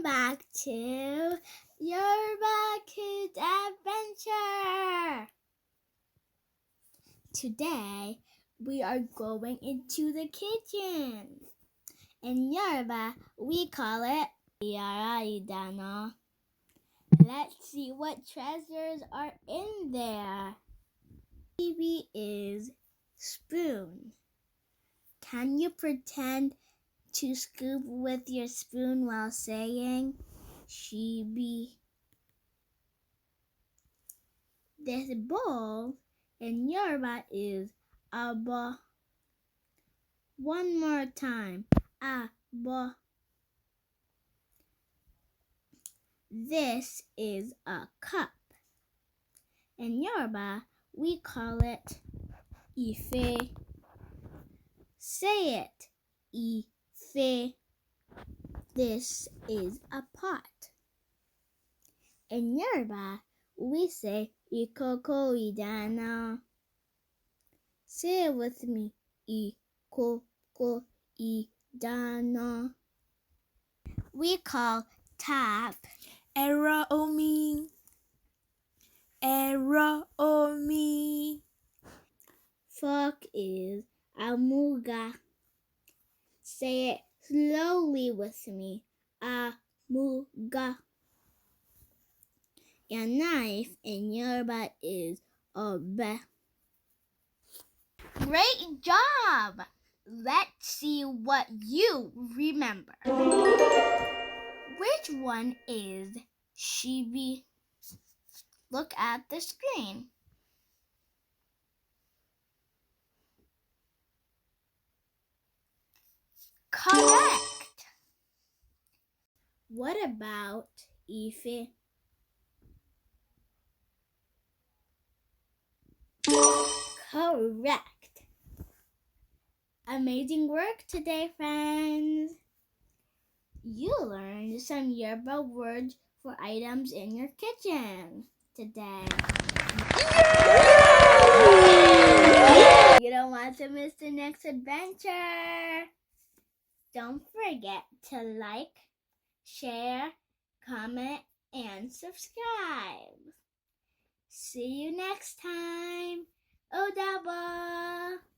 Welcome back to Yoruba Kids Adventure. Today, we are going into the kitchen. In Yoruba, we call it Yoruba Idana. Let's see what treasures are in there. Ṣíbí is spoon. Can you pretend to scoop with your spoon while saying Ṣíbí? This bowl in Yoruba is abo. One more time, abo. This is a cup. In Yoruba, we call it ife. Say it, ife. This is a pot. In Yoruba, we say Ikòkò Idana. Say it with me, Ikòkò Idana. We call tap ẹ̀rọ omi, ẹ̀rọ omi. Fork is amuga. Say it slowly with me, amuga. A knife in Yoruba is ọ̀bẹ. Great job! Let's see what you remember. Which one is Ṣíbí? Look at the screen. Correct! What about ife? Correct! Amazing work today, friends! You learned some Yoruba words for items in your kitchen today. You don't want to miss the next adventure. Don't forget to like, share, comment, and subscribe. See you next time. Ó dàbọ̀.